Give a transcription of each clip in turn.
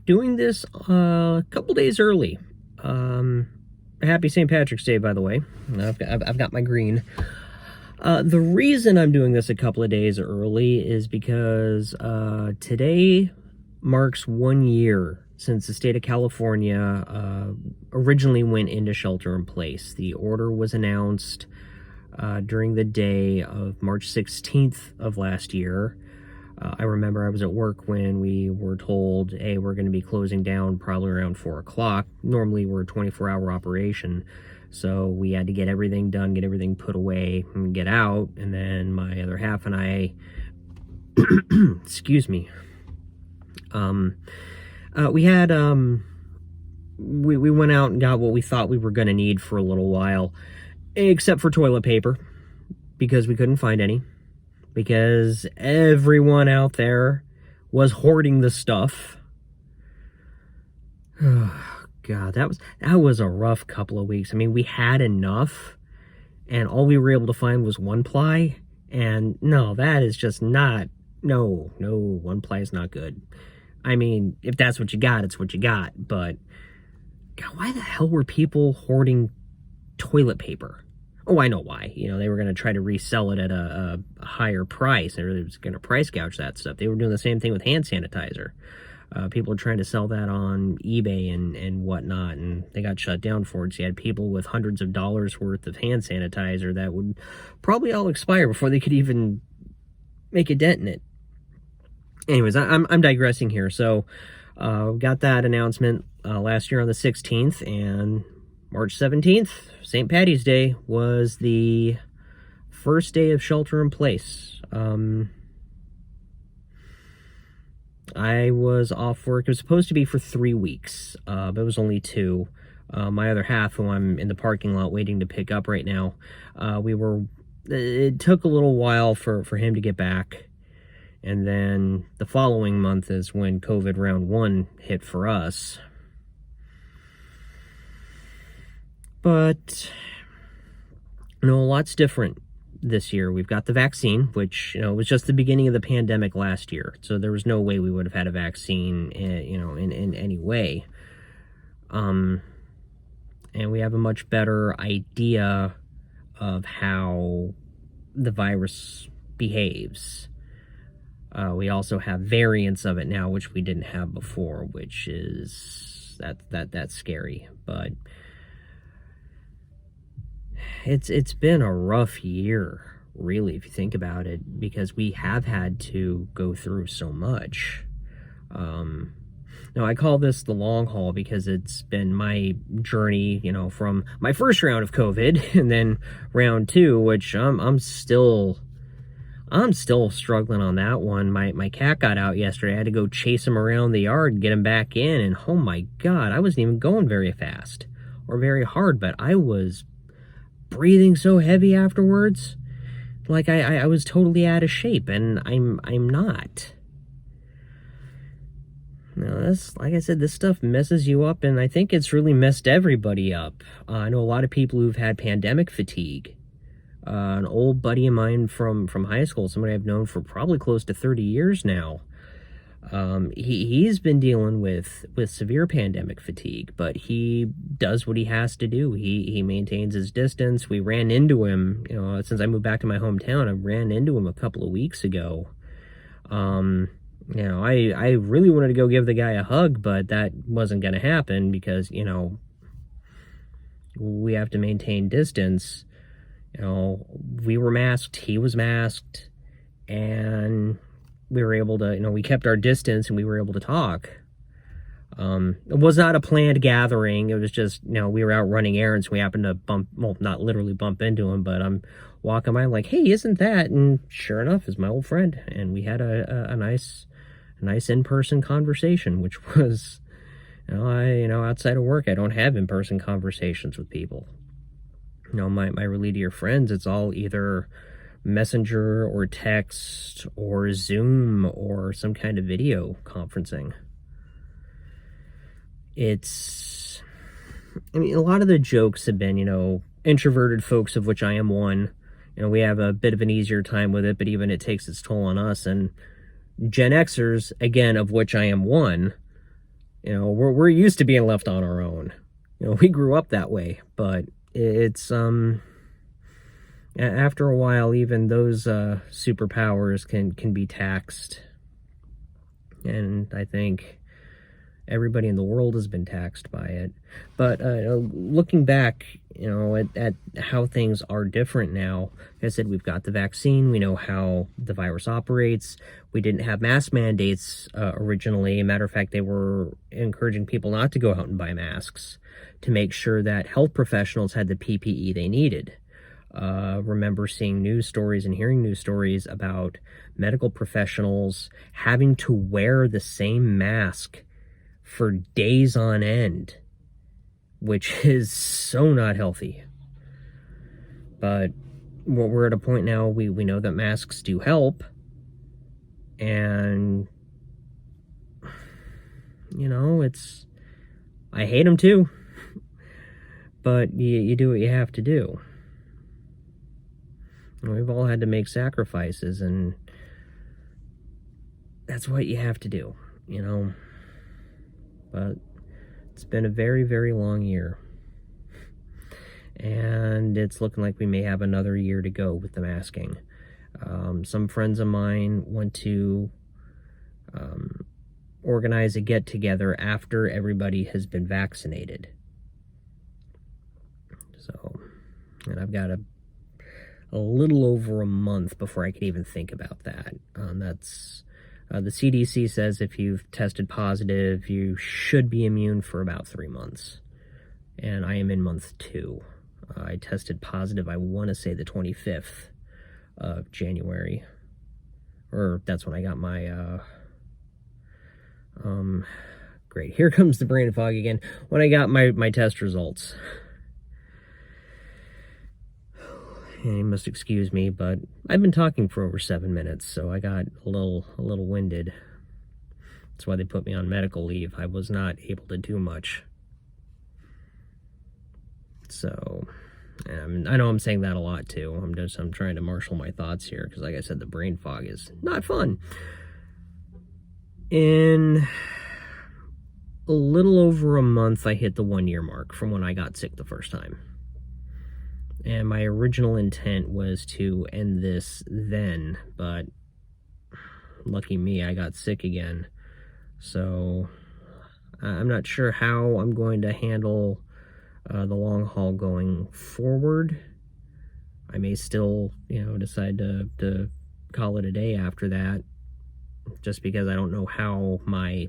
doing this a couple days early. Happy St. Patrick's Day, by the way. I've got my green. The reason I'm doing this a couple of days early is because today marks 1 year since the state of California originally went into shelter in place. The order was announced during the day of March 16th of last year. I remember I was at work when we were told, hey, we're going to be closing down probably around 4 o'clock. Normally, we're a 24-hour operation, so we had to get everything done, get everything put away, and get out. And then my other half and I, excuse me, we had, we went out and got what we thought we were going to need for a little while, except for toilet paper, because we couldn't find any. Because everyone out there was hoarding the stuff. Oh, God, that was a rough couple of weeks. I mean, we had enough, and all we were able to find was 1-ply. And no, that is just not, no, 1-ply is not good. I mean, if that's what you got, it's what you got. But, God, why the hell were people hoarding toilet paper? Oh, I know why. You know, they were going to try to resell it at a higher price. They were going to price gouge that stuff. They were doing the same thing with hand sanitizer. People were trying to sell that on eBay and whatnot, and they got shut down for it. So you had people with hundreds of dollars worth of hand sanitizer that would probably all expire before they could even make a dent in it. Anyways, I'm digressing here. So, got that announcement last year on the 16th, and March 17th, St. Patty's Day, was the first day of shelter in place. I was off work. It was supposed to be for 3 weeks, but it was only 2. My other half, who I'm in the parking lot waiting to pick up right now, it took a little while for him to get back. And then the following month is when COVID round 1 hit for us. But, a lot's different this year. We've got the vaccine, which, was just the beginning of the pandemic last year. So there was no way we would have had a vaccine, in any way. And we have a much better idea of how the virus behaves. We also have variants of it now, which we didn't have before, which is, that's scary. But it's been a rough year, really, if you think about it, because we have had to go through so much. Now, I call this the long haul because it's been my journey, from my first round of COVID and then round 2, which I'm still struggling on that one. My cat got out yesterday. I had to go chase him around the yard and get him back in, and oh my God, I wasn't even going very fast or very hard, but I was breathing so heavy afterwards, like I was totally out of shape, and I'm not. This, like I said, this stuff messes you up, and I think it's really messed everybody up. I know a lot of people who've had pandemic fatigue. An old buddy of mine from high school, somebody I've known for probably close to 30 years now, he's been dealing with severe pandemic fatigue, but he does what he has to do. He maintains his distance. We ran into him, since I moved back to my hometown, I ran into him a couple of weeks ago. I really wanted to go give the guy a hug, but that wasn't going to happen because, we have to maintain distance. We were masked, he was masked, and we were able to, we kept our distance and we were able to talk. It was not a planned gathering. It was just, we were out running errands. We happened to not literally bump into him, but I'm walking by, I'm like, hey, isn't that? And sure enough, it's my old friend. And we had a nice in-person conversation, which was, outside of work, I don't have in-person conversations with people. My really dear friends, it's all either Messenger or text or Zoom or some kind of video conferencing. A lot of the jokes have been, introverted folks, of which I am one. We have a bit of an easier time with it, but even it takes its toll on us. And Gen Xers, again, of which I am one, we're used to being left on our own. We grew up that way, but it's after a while, even those superpowers can be taxed, and I think everybody in the world has been taxed by it. But looking back, at how things are different now, like I said, we've got the vaccine. We know how the virus operates. We didn't have mask mandates originally. Matter of fact, they were encouraging people not to go out and buy masks to make sure that health professionals had the PPE they needed. Remember seeing news stories and hearing news stories about medical professionals having to wear the same mask for days on end, which is so not healthy. But we're at a point now, we know that masks do help, and I hate them too, but you do what you have to do. We've all had to make sacrifices, and that's what you have to do, But it's been a very, very long year. And it's looking like we may have another year to go with the masking. Some friends of mine went to organize a get-together after everybody has been vaccinated. And I've got a little over a month before I could even think about that. That's the CDC says if you've tested positive, you should be immune for about 3 months. And I am in month 2. I tested positive, I want to say the 25th of January. Or that's when I got my, great, here comes the brain fog again. When I got my test results. And you must excuse me, but I've been talking for over 7 minutes, so I got a little winded. That's why they put me on medical leave. I was not able to do much. So, I know I'm saying that a lot too. I'm trying to marshal my thoughts here, because like I said, the brain fog is not fun. In a little over a month, I hit the 1-year mark from when I got sick the first time. And my original intent was to end this then, but lucky me, I got sick again. So I'm not sure how I'm going to handle the long haul going forward. I may still, decide to call it a day after that, just because I don't know how my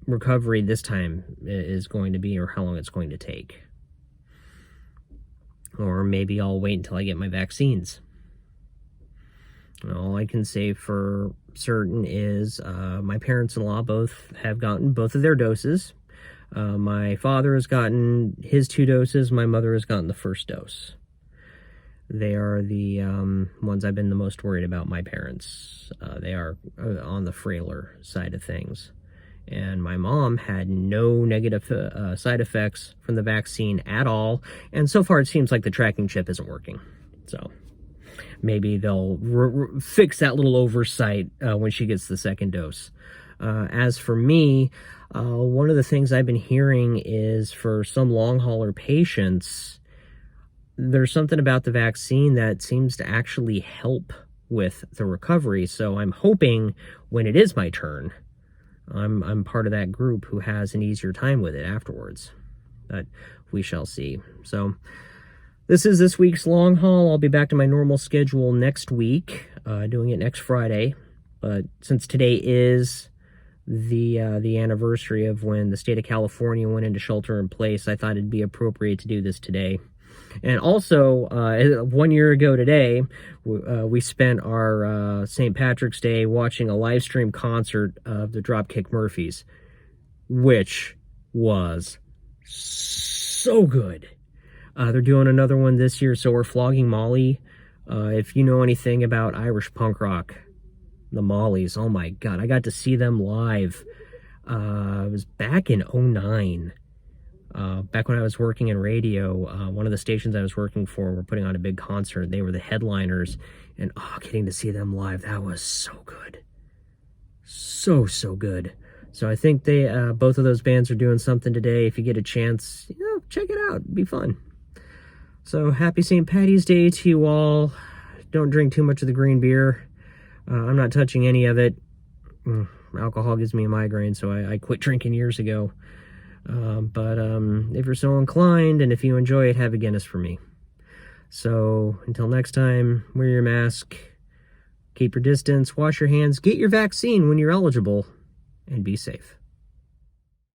recovery this time is going to be or how long it's going to take. Or maybe I'll wait until I get my vaccines. All I can say for certain is my parents-in-law both have gotten both of their doses. My father has gotten his 2 doses. My mother has gotten the first dose. They are the ones I've been the most worried about, my parents. They are on the frailer side of things. And my mom had no negative side effects from the vaccine at all. And so far, it seems like the tracking chip isn't working. So maybe they'll fix that little oversight when she gets the second dose. As for me, one of the things I've been hearing is for some long hauler patients, there's something about the vaccine that seems to actually help with the recovery. So I'm hoping when it is my turn, I'm part of that group who has an easier time with it afterwards. But we shall see. So this is this week's long haul. I'll be back to my normal schedule next week, doing it next Friday. But since today is the anniversary of when the state of California went into shelter in place, I thought it'd be appropriate to do this today. And also, 1 year ago today, we spent our St. Patrick's Day watching a live stream concert of the Dropkick Murphys, which was so good. They're doing another one this year, so we're flogging Molly. If you know anything about Irish punk rock, the Mollies, oh my God, I got to see them live. It was back in 2009. Back when I was working in radio, one of the stations I was working for were putting on a big concert. They were the headliners, and getting to see them live, that was so good. So good. So I think they both of those bands are doing something today. If you get a chance, check it out. It'd be fun. So happy St. Patty's Day to you all. Don't drink too much of the green beer. I'm not touching any of it. Alcohol gives me a migraine, so I quit drinking years ago. But if you're so inclined and if you enjoy it, have a Guinness for me. So until next time, wear your mask, keep your distance, wash your hands, get your vaccine when you're eligible, and be safe.